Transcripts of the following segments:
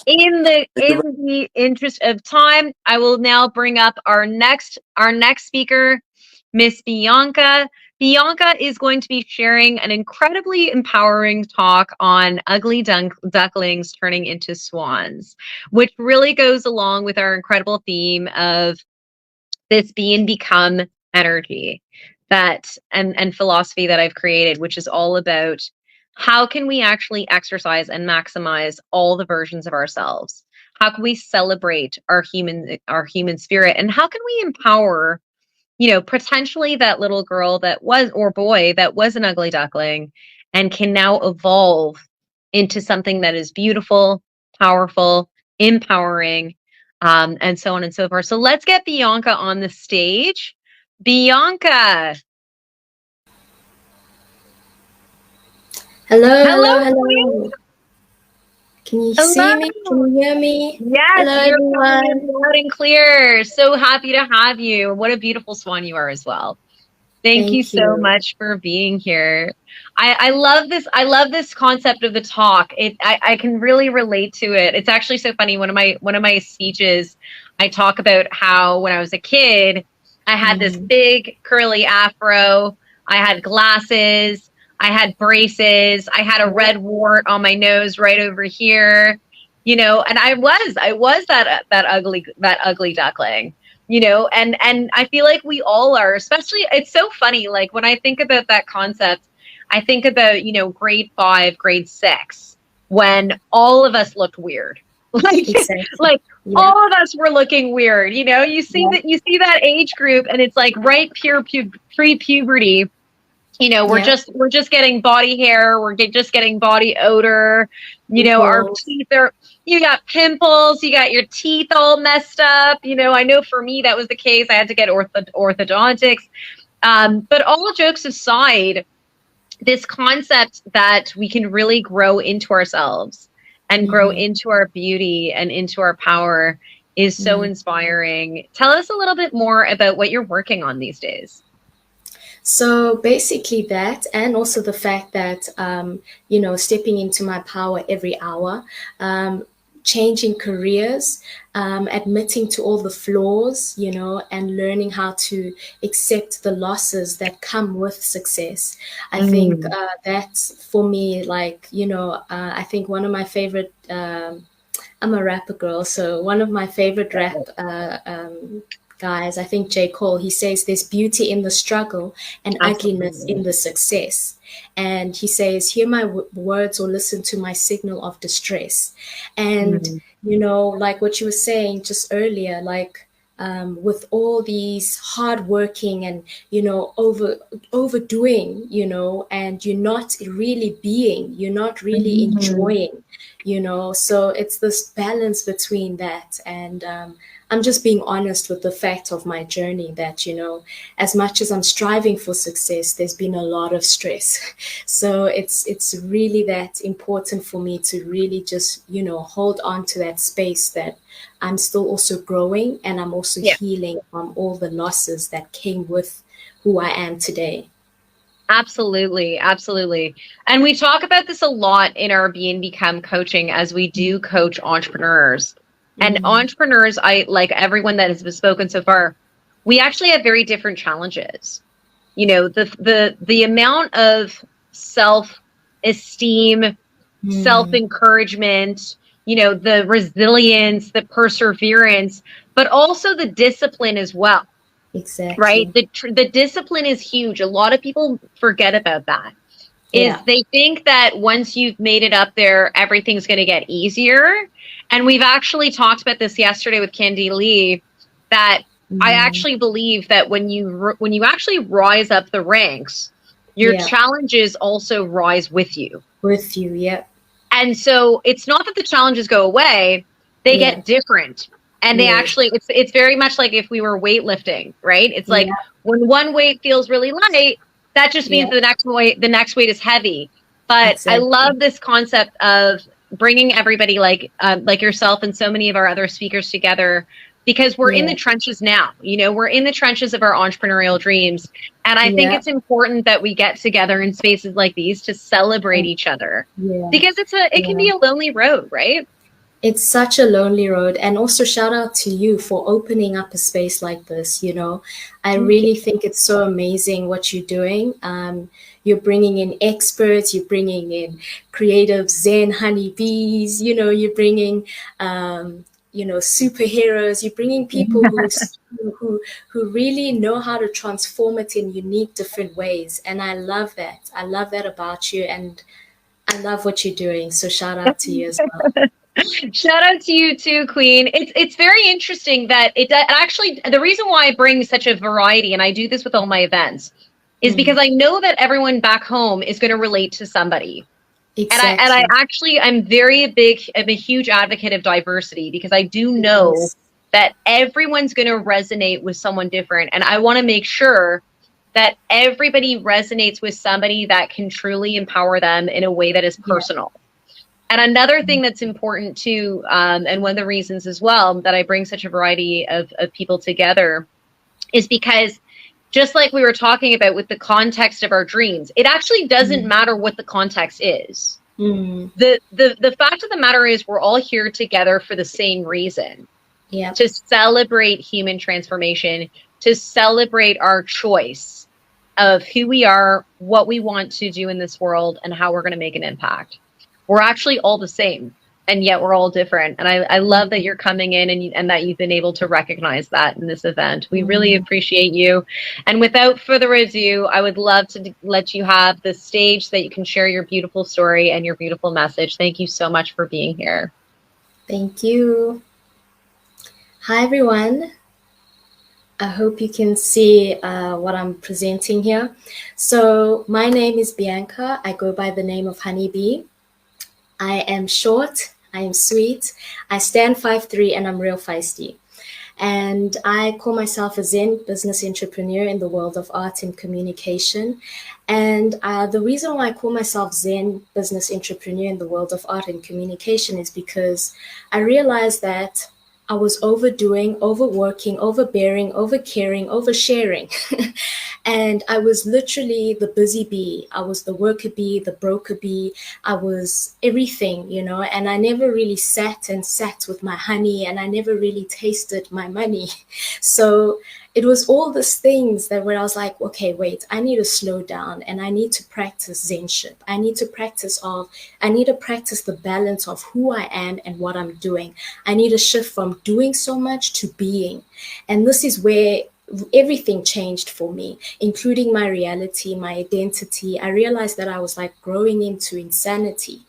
In the interest of time, I will now bring up our next speaker, Miss Bianca. Bianca is going to be sharing an incredibly empowering talk on ugly ducklings turning into swans, which really goes along with our incredible theme of this be and become energy and philosophy that I've created, which is all about how can we actually exercise and maximize all the versions of ourselves? How can we celebrate our human spirit? And how can we empower, potentially that little girl that was, or boy that was an ugly duckling and can now evolve into something that is beautiful, powerful, empowering, and so on and so forth. So let's get Bianca on the stage. Bianca. Hello. Can you see me? Can you hear me? Yes, hello, you're everyone. loud and clear. So happy to have you. What a beautiful swan you are as well. Thank you so much for being here. I love this. I love this concept of the talk. I can really relate to it. It's actually so funny. One of my speeches, I talk about how when I was a kid, I had this big curly afro. I had glasses. I had braces. I had a red wart on my nose right over here. And I was that ugly duckling. And I feel like we all are, especially, it's so funny. Like when I think about that concept, I think about, grade 5, grade 6, when all of us looked weird. All of us were looking weird. You see that age group and it's like right pre-puberty. We're just getting body hair. We're just getting body odor. Our teeth are, you got pimples, you got your teeth all messed up. I know for me that was the case. I had to get orthodontics. But all jokes aside, this concept that we can really grow into ourselves and grow into our beauty and into our power is so inspiring. Tell us a little bit more about what you're working on these days. So basically that, and also the fact that, stepping into my power every hour, changing careers, admitting to all the flaws, and learning how to accept the losses that come with success. I think that's for me, I think one of my favorite, I'm a rapper girl, so one of my favorite rap guys, I think J. Cole, he says there's beauty in the struggle and ugliness in the success. And he says, hear my words or listen to my signal of distress. And, like what you were saying just earlier, with all these hardworking and, overdoing, and you're not really being, you're not really enjoying, so it's this balance between that. And, I'm just being honest with the fact of my journey that, as much as I'm striving for success, there's been a lot of stress. So it's really that important for me to really just, hold on to that space that I'm still also growing and I'm also healing from all the losses that came with who I am today. Absolutely. Absolutely. And we talk about this a lot in our Be and Become coaching as we do coach entrepreneurs. And entrepreneurs, I like everyone that has been spoken so far, we actually have very different challenges. The amount of self-esteem, self-encouragement, the resilience, the perseverance, but also the discipline as well. Exactly. Right? The discipline is huge. A lot of people forget about that. They think that once you've made it up there, everything's going to get easier. And we've actually talked about this yesterday with Candy Lee, that I actually believe that when you actually rise up the ranks, your challenges also rise with you. With you, yep. And so it's not that the challenges go away, they get different. And they actually, it's very much like if we were weightlifting, right? It's like when one weight feels really light, that just means the next weight is heavy. But I love this concept of bringing everybody like yourself and so many of our other speakers together, because we're in the trenches now. We're in the trenches of our entrepreneurial dreams. And I think it's important that we get together in spaces like these to celebrate each other, because it can be a lonely road, right? It's such a lonely road. And also, shout out to you for opening up a space like this. You know, I Thank you. really think it's so amazing what you're doing. You're bringing in experts, you're bringing in creative Zen honeybees, you know, you're bringing, superheroes, you're bringing people who, who really know how to transform it in unique, different ways. And I love that. I love that about you. And I love what you're doing. So, shout out to you as well. Shout out to you too, Queen. It's very interesting that actually the reason why I bring such a variety, and I do this with all my events, is Mm, because I know that everyone back home is going to relate to somebody. And I exactly. actually I'm a huge advocate of diversity because I do know Yes. that everyone's going to resonate with someone different, and I want to make sure that everybody resonates with somebody that can truly empower them in a way that is Yeah. personal. And another thing that's important too, and one of the reasons as well that I bring such a variety of people together is because just like we were talking about with the context of our dreams, it actually doesn't Mm, matter what the context is. mm, The fact of the matter is we're all here together for the same reason, yeah. to celebrate human transformation, to celebrate our choice of who we are, what we want to do in this world, and how we're going to make an impact. We're actually all the same, and yet we're all different. And I love that you're coming in and that you've been able to recognize that in this event. We really Mm. appreciate you. And without further ado, I would love to let you have the stage so that you can share your beautiful story and your beautiful message. Thank you so much for being here. Thank you. Hi, everyone. I hope you can see what I'm presenting here. So, my name is Bianca. I go by the name of Honeybee. I am short, I am sweet, I stand 5'3", and I'm real feisty. And I call myself a Zen business entrepreneur in the world of art and communication. And the reason why I call myself Zen business entrepreneur in the world of art and communication is because I realized that I was overdoing, overworking, overbearing, overcaring, oversharing. And I was literally the busy bee. I was the worker bee, the broker bee. I was everything, you know, and I never really sat with my honey, and I never really tasted my money. So it was all these things that where I was like, okay, wait, I need to slow down and I need to practice Zenship. I need to practice the balance of who I am and what I'm doing. I need to shift from doing so much to being. And this is where everything changed for me, including my reality, my identity. I realized that I was like growing into insanity.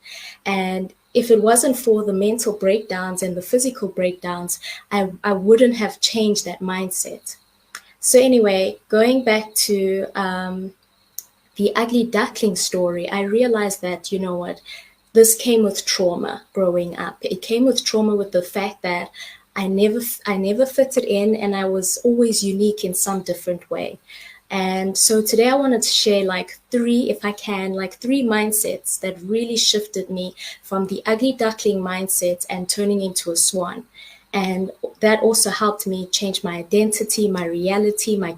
And if it wasn't for the mental breakdowns and the physical breakdowns, I wouldn't have changed that mindset. So, anyway, going back to the Ugly Duckling story, I realized that, you know what, this came with trauma growing up. It came with trauma with the fact that I never fitted in, and I was always unique in some different way. And so today I wanted to share like three, if I can, like three mindsets that really shifted me from the ugly duckling mindset and turning into a swan. And that also helped me change my identity, my reality, my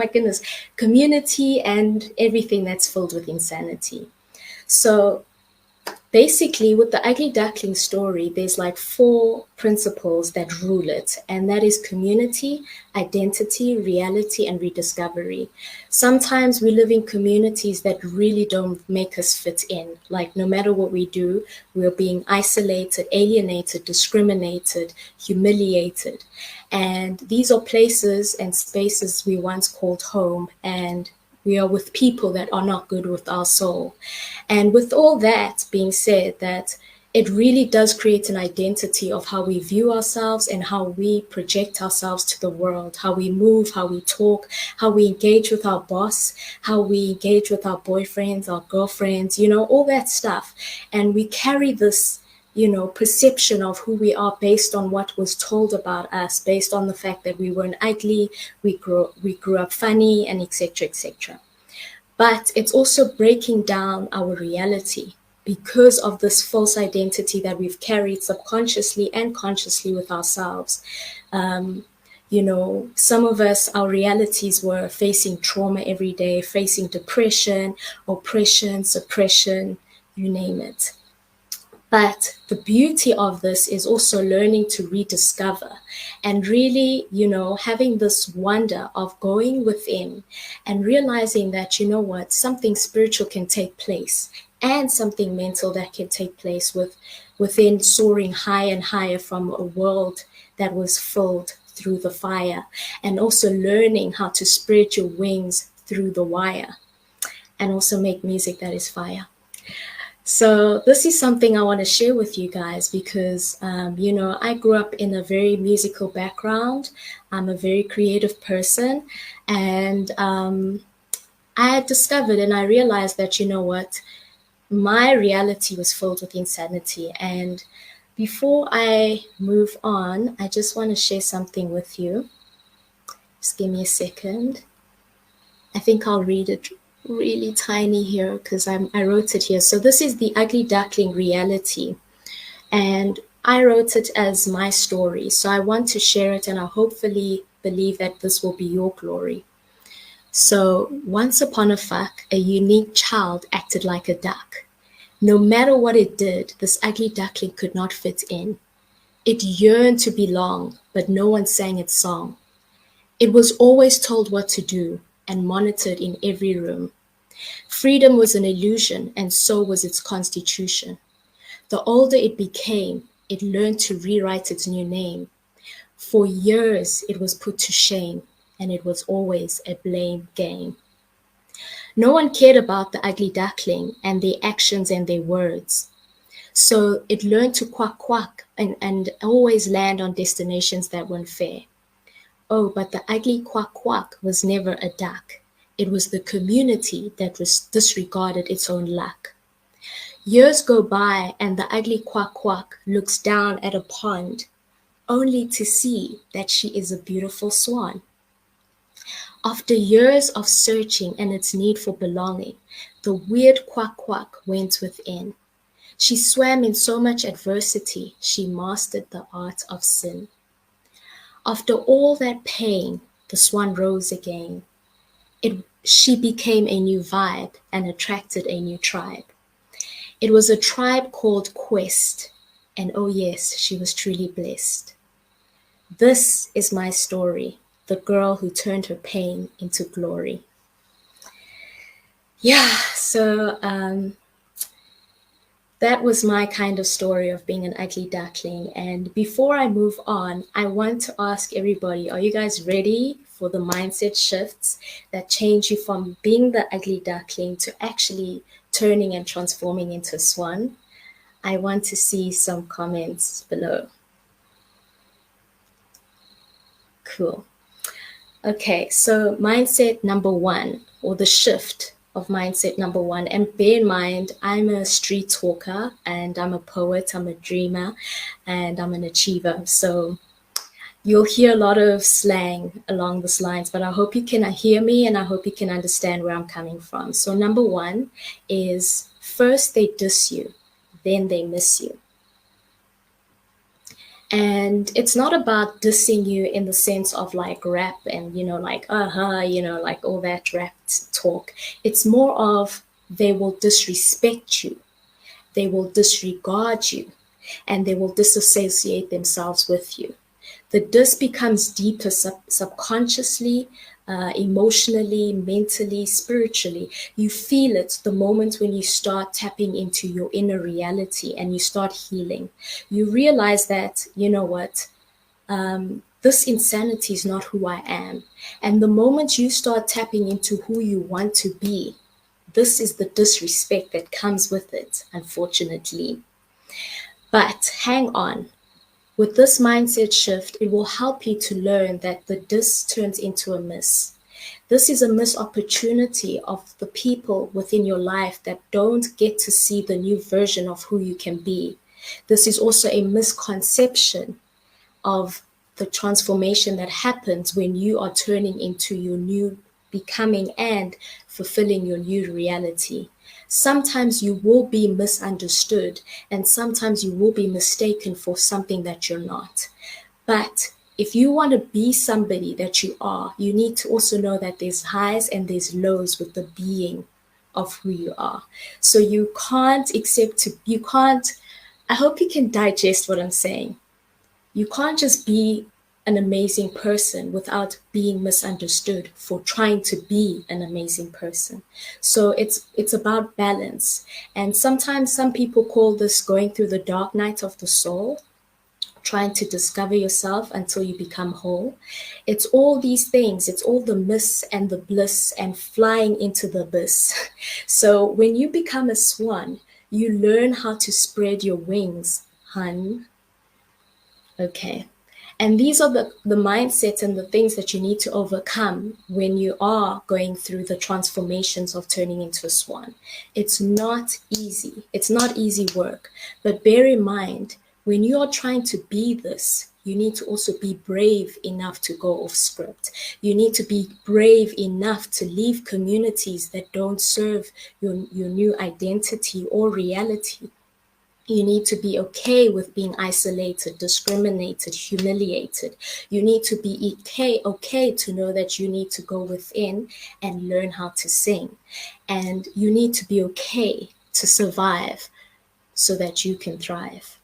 goodness, community, and everything that's filled with insanity. So basically, with the ugly duckling story, there's like four principles that rule it, and that is community, identity, reality, and rediscovery. Sometimes we live in communities that really don't make us fit in. Like, no matter what we do, we're being isolated, alienated, discriminated, humiliated. And these are places and spaces we once called home, and we are with people that are not good with our soul. And with all that being said, that it really does create an identity of how we view ourselves and how we project ourselves to the world, how we move, how we talk, how we engage with our boss, how we engage with our boyfriends, our girlfriends, you know, all that stuff. And we carry this, you know, perception of who we are based on what was told about us, based on the fact that we weren't ugly, we grew up funny, and etc. etc. But it's also breaking down our reality because of this false identity that we've carried subconsciously and consciously with ourselves. Um, you know, some of us, our realities were facing trauma every day, facing depression, oppression, suppression, you name it. But the beauty of this is also learning to rediscover and really, having this wonder of going within and realizing that, something spiritual can take place and something mental that can take place within soaring higher and higher from a world that was filled through the fire, and also learning how to spread your wings through the wire and also make music that is fire. So this is something I want to share with you guys because, I grew up in a very musical background. I'm a very creative person, and I discovered and I realized that, my reality was filled with insanity. And before I move on, I just want to share something with you. Just give me a second. I think I'll read it really tiny here because I wrote it here. So this is the Ugly Duckling reality, and I wrote it as my story. So I want to share it, and I hopefully believe that this will be your glory. So once upon a fuck, a unique child acted like a duck. No matter what it did, this ugly duckling could not fit in. It yearned to belong, but no one sang its song. It was always told what to do and monitored in every room. Freedom was an illusion, and so was its constitution. The older it became, it learned to rewrite its new name. For years, it was put to shame, and it was always a blame game. No one cared about the ugly duckling and their actions and their words. So it learned to quack quack and always land on destinations that weren't fair. Oh, but the ugly quack quack was never a duck. It was the community that disregarded its own luck. Years go by and the ugly quack quack looks down at a pond, only to see that she is a beautiful swan. After years of searching and its need for belonging, the weird quack quack went within. She swam in so much adversity, she mastered the art of sin. After all that pain, the swan rose again. She became a new vibe and attracted a new tribe. It was a tribe called Quest, and oh yes, she was truly blessed. This is my story, the girl who turned her pain into glory. Yeah, so that was my kind of story of being an ugly duckling. And before I move on, I want to ask everybody, are you guys ready for the mindset shifts that change you from being the ugly duckling to actually turning and transforming into a swan? I want to see some comments below. Cool. Okay, so mindset number one, or the shift of mindset number one. And bear in mind, I'm a street talker and I'm a poet, I'm a dreamer, and I'm an achiever. So you'll hear a lot of slang along these lines, but I hope you can hear me and I hope you can understand where I'm coming from. So number one is first they diss you, then they miss you. And it's not about dissing you in the sense of like rap and, like, like all that rap talk. It's more of they will disrespect you, they will disregard you, and they will disassociate themselves with you. The diss becomes deeper subconsciously, emotionally, mentally, spiritually. You feel it the moment when you start tapping into your inner reality and you start healing. You realize that, this insanity is not who I am. And the moment you start tapping into who you want to be, this is the disrespect that comes with it, unfortunately. But hang on. With this mindset shift, it will help you to learn that the diss turns into a miss. This is a missed opportunity of the people within your life that don't get to see the new version of who you can be. This is also a misconception of the transformation that happens when you are turning into your new becoming and fulfilling your new reality. Sometimes you will be misunderstood and sometimes you will be mistaken for something that you're not. But if you want to be somebody that you are, you need to also know that there's highs and there's lows with the being of who you are. So you can't I hope you can digest what I'm saying. You can't just be an amazing person without being misunderstood for trying to be an amazing person. So it's about balance. And sometimes some people call this going through the dark night of the soul, trying to discover yourself until you become whole. It's all these things, it's all the miss and the bliss and flying into the abyss. So when you become a swan, you learn how to spread your wings, hun. Okay. And these are the mindset and the things that you need to overcome when you are going through the transformations of turning into a swan. It's not easy. It's not easy work. But bear in mind, when you are trying to be this, you need to also be brave enough to go off script. You need to be brave enough to leave communities that don't serve your new identity or reality. You need to be okay with being isolated, discriminated, humiliated. You need to be okay to know that you need to go within and learn how to sing. And you need to be okay to survive so that you can thrive.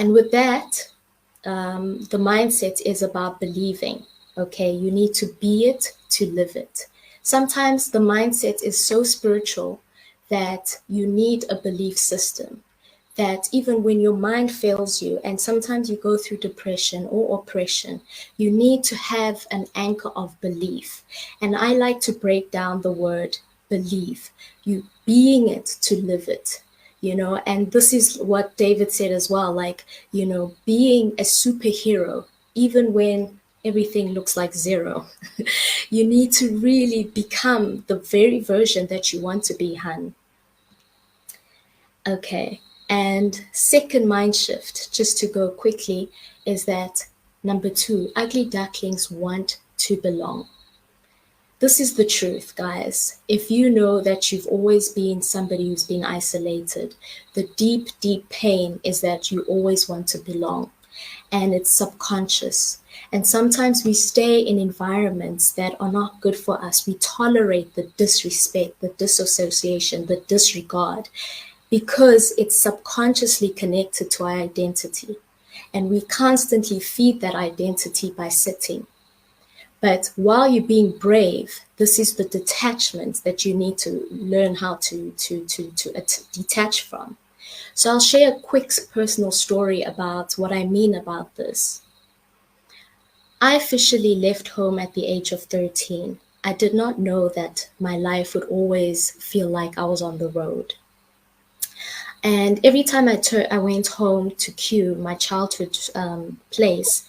And with that, the mindset is about believing. Okay, you need to be it to live it. Sometimes the mindset is so spiritual that you need a belief system, that even when your mind fails you and sometimes you go through depression or oppression, you need to have an anchor of belief. And I like to break down the word believe, you being it to live it. And this is what David said as well, like, being a superhero, even when everything looks like zero. You need to really become the very version that you want to be, hun. Okay. And second mind shift, just to go quickly, is that number 2, ugly ducklings want to belong. This is the truth, guys. If you know that you've always been somebody who's been isolated, the deep, deep pain is that you always want to belong. And it's subconscious. And sometimes we stay in environments that are not good for us. We tolerate the disrespect, the disassociation, the disregard, because it's subconsciously connected to our identity. And we constantly feed that identity by sitting. But while you're being brave, this is the detachment that you need to learn how to detach from. So I'll share a quick personal story about what I mean about this. I officially left home at the age of 13. I did not know that my life would always feel like I was on the road. And every time I went home to Kew, my childhood place,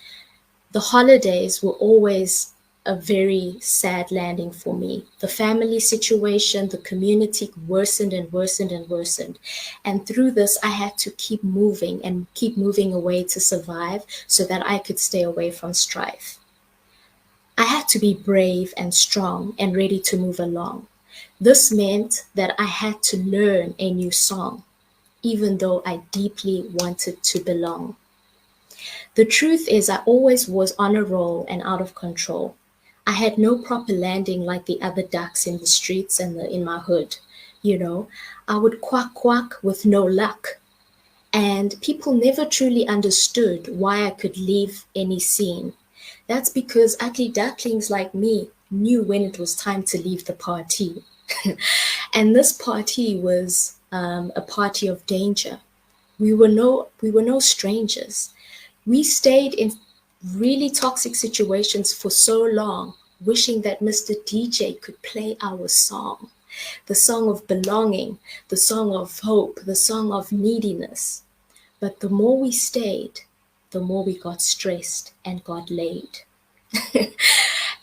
the holidays were always a very sad landing for me. The family situation, the community worsened and worsened and worsened. And through this, I had to keep moving and keep moving away to survive so that I could stay away from strife. I had to be brave and strong and ready to move along. This meant that I had to learn a new song, even though I deeply wanted to belong. The truth is, I always was on a roll and out of control. I had no proper landing like the other ducks in the streets and in my hood. I would quack quack with no luck. And people never truly understood why I could leave any scene. That's because ugly ducklings like me knew when it was time to leave the party. And this party was a party of danger. We were no strangers. We stayed in really toxic situations for so long, wishing that Mr. DJ could play our song, the song of belonging, the song of hope, the song of neediness. But the more we stayed, the more we got stressed and got laid.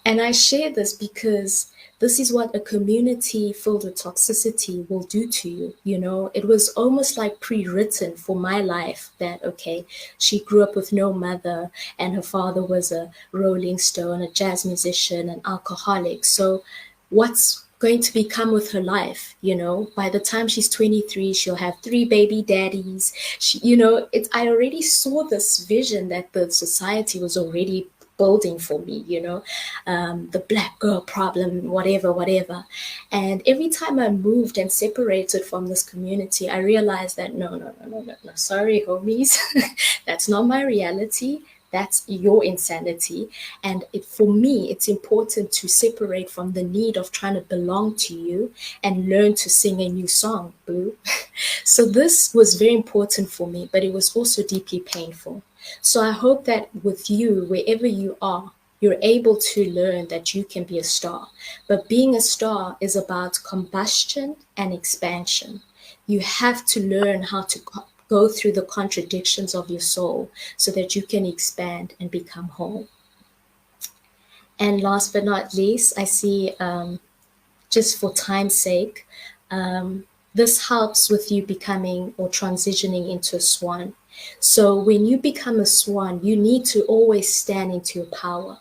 And I share this because this is what a community filled with toxicity will do to you. It was almost like pre-written for my life that, okay, she grew up with no mother and her father was a rolling stone, a jazz musician, an alcoholic. So what's going to become with her life? By the time she's 23, she'll have 3 baby daddies. I already saw this vision that the society was already building for me, you know, the black girl problem, whatever. And every time I moved and separated from this community, I realized that no, sorry, homies, that's not my reality. That's your insanity. And for me, it's important to separate from the need of trying to belong to you and learn to sing a new song, boo. So this was very important for me, but it was also deeply painful. So I hope that with you, wherever you are, you're able to learn that you can be a star. But being a star is about combustion and expansion. You have to learn how to go through the contradictions of your soul so that you can expand and become whole. And last but not least, I see, just for time's sake, this helps with you becoming or transitioning into a swan. So when you become a swan, you need to always stand into your power,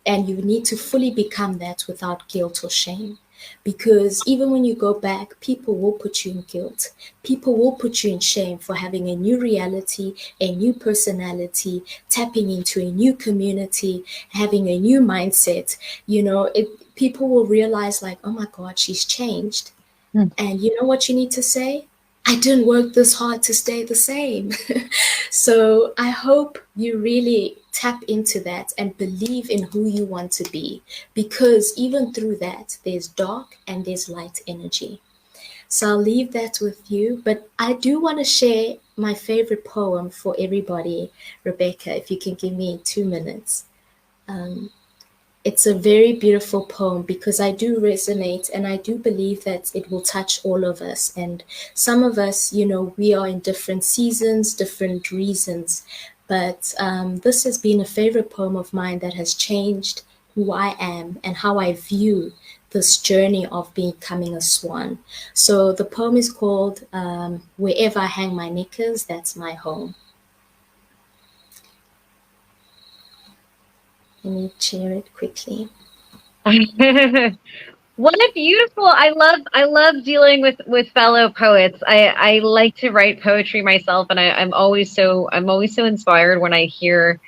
and you need to fully become that without guilt or shame. Because even when you go back, people will put you in guilt. People will put you in shame for having a new reality, a new personality, tapping into a new community, having a new mindset. You know, people will realize like, oh my God, she's changed. And you know what you need to say? I didn't work this hard to stay the same. So I hope you really tap into that and believe in who you want to be, because even through that, there's dark and there's light energy. So I'll leave that with you. But I do want to share my favorite poem for everybody, Rebecca, if you can give me 2 minutes. It's a very beautiful poem because I do resonate and I do believe that it will touch all of us. And some of us, you know, we are in different seasons, different reasons. But this has been a favorite poem of mine that has changed who I am and how I view this journey of becoming a swan. So the poem is called Wherever I Hang My Knickers, That's My Home. Let me share it quickly. What a beautiful, I love dealing with fellow poets. I like to write poetry myself, and I'm always so inspired when I hear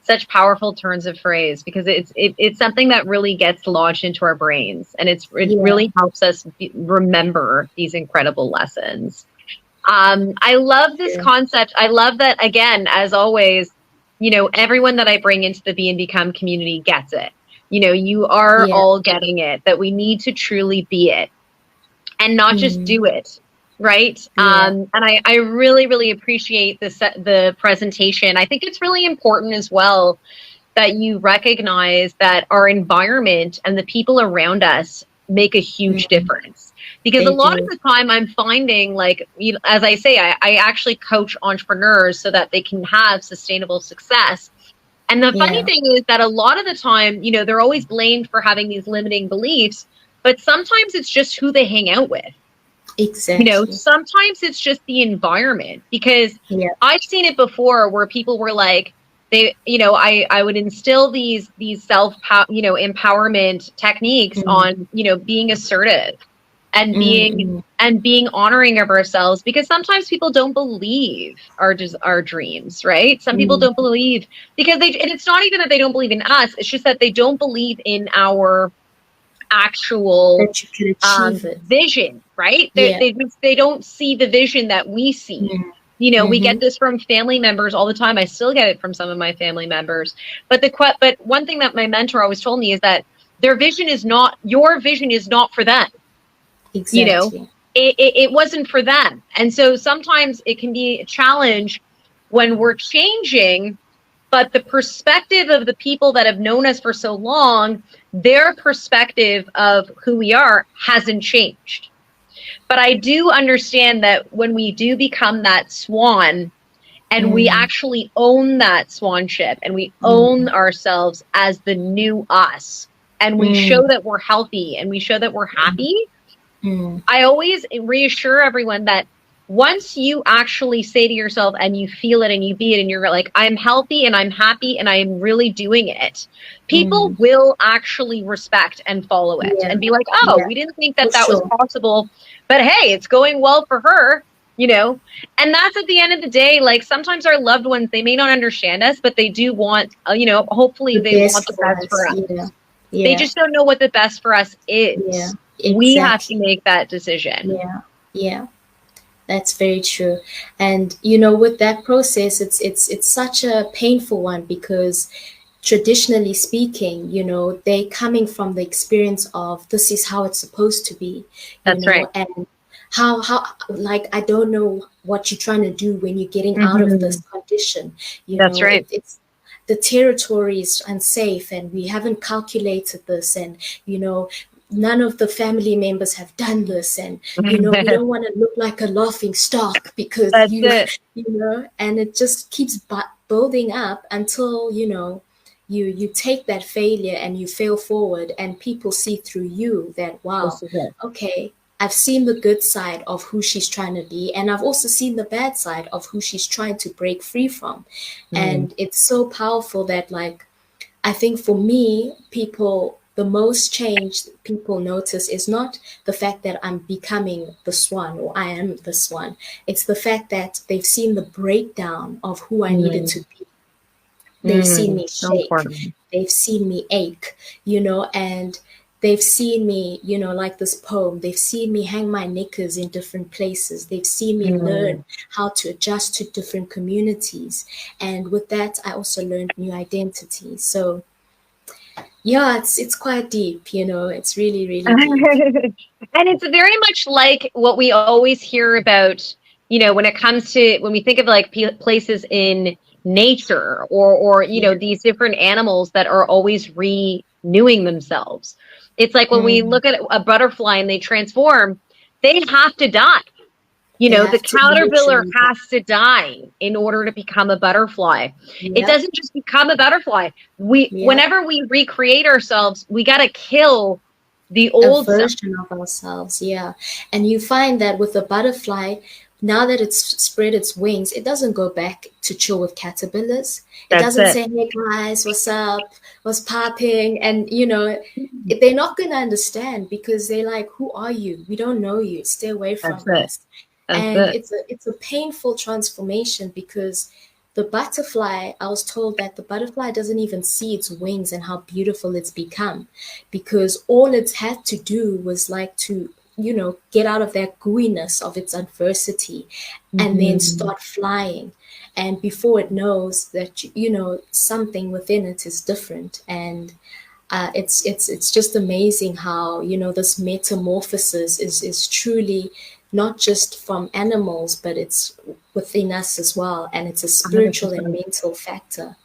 such powerful turns of phrase, because it's something that really gets lodged into our brains, and it really helps us remember these incredible lessons. I love this concept. I love that, again, as always, you know, everyone that I bring into the Be and Become community gets it. You know, you are all getting it, that we need to truly be it and not just do it. Right. And I really, really appreciate the presentation. I think it's really important as well that you recognize that our environment and the people around us make a huge difference. Because a lot of the time I'm finding, like, as I say, I actually coach entrepreneurs so that they can have sustainable success. And the funny thing is that a lot of the time, you know, they're always blamed for having these limiting beliefs, but sometimes it's just who they hang out with. Exactly. You know, sometimes it's just the environment, because I've seen it before where people were like, I would instill these empowerment techniques on, being assertive and being honoring of ourselves, because sometimes people don't believe our dreams, right? Some people don't believe and it's not even that they don't believe in us. It's just that they don't believe in our actual vision, right? They don't see the vision that we see. We get this from family members all the time. I still get it from some of my family members. But one thing that my mentor always told me is that your vision is not for them. Exactly. It wasn't for them. And so sometimes it can be a challenge when we're changing, but the perspective of the people that have known us for so long, their perspective of who we are hasn't changed. But I do understand that when we do become that swan and we actually own that swanship and we own ourselves as the new us, and we show that we're healthy and we show that we're happy, I always reassure everyone that once you actually say to yourself and you feel it and you be it and you're like, I'm healthy and I'm happy and I am really doing it, people will actually respect and follow it and be like, oh, we didn't think that was possible, but hey, it's going well for her. you know? And that's at the end of the day, like sometimes our loved ones, they may not understand us, but they do want, hopefully The they want best the for best for us. us. Yeah. They Yeah. just don't know what the best for us Yeah. is. We have to Exactly. make that decision. Yeah. Yeah. That's very true. And with that process, it's such a painful one because traditionally speaking, they coming from the experience of this is how it's supposed to be, That's right. and how like I don't know what you're trying to do when you're getting out of Hmm. this condition. That's right. It's the territory is unsafe and we haven't calculated this, and none of the family members have done this, and we don't want to look like a laughing stock because That's it. and it just keeps building up until you take that failure and you fail forward, and people see through you that, wow, This is it. okay, I've seen the good side of who she's trying to be, and I've also seen the bad side of who she's trying to break free from. Mm. And it's so powerful that, like, I think for me, the most change people notice is not the fact that I'm becoming the swan or I am the swan. It's the fact that they've seen the breakdown of who I needed Mm. to be. They've seen Mm. me So shake. important. They've seen me ache, and they've seen me, like this poem, they've seen me hang my knickers in different places. They've seen me Mm. learn how to adjust to different communities. And with that, I also learned new identities. So yeah, it's quite deep, it's really, really deep. And it's very much like what we always hear about, when it comes to when we think of like places in nature or Yeah. these different animals that are always renewing themselves. It's like when we Mm. look at a butterfly and they transform, they have to die. They The have to caterpillar literally die. has to die in order to become a butterfly. It Yep. doesn't just become a butterfly. Yep. Whenever we recreate ourselves, we got to kill the A old self. version of ourselves, yeah. And you find that with the butterfly, now that it's spread its wings, it doesn't go back to chill with caterpillars. It That's doesn't it. say, hey guys, what's up? What's popping? And they're not gonna understand because they're like, who are you? We don't know you. Stay away That's from it. us. That's And it. it's a painful transformation because the butterfly, I was told that the butterfly doesn't even see its wings and how beautiful it's become because all it's had to do was like to, get out of that gooiness of its adversity and then Mhm. start flying. And before it knows that, something within it is different. And it's just amazing how this metamorphosis is truly not just from animals, but it's within us as well, and it's a spiritual and 100%. mental factor.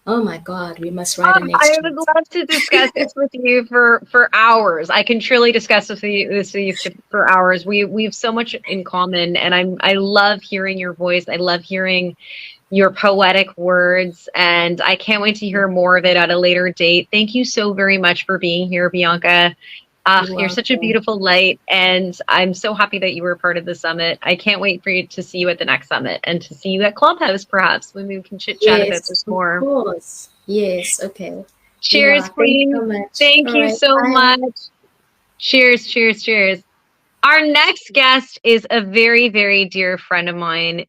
Oh my God, we must write a I next would chapter. love to discuss this with you for hours. I can truly discuss this with you for hours. We have so much in common, and I love hearing your voice. I love hearing your poetic words, and I can't wait to hear more of it at a later date. Thank you so very much for being here, Bianca. You're You're such a welcome. beautiful light, and I'm so happy that you were part of the summit. I can't wait for you to see you at the next summit and to see you at Clubhouse, perhaps, when we can chit chat about Yes, this of more. course. Yes, okay. Cheers, Yeah, thanks so Queen. much. Thank All you right, so bye. much. Cheers, cheers, cheers. Our next guest is a very, very dear friend of mine.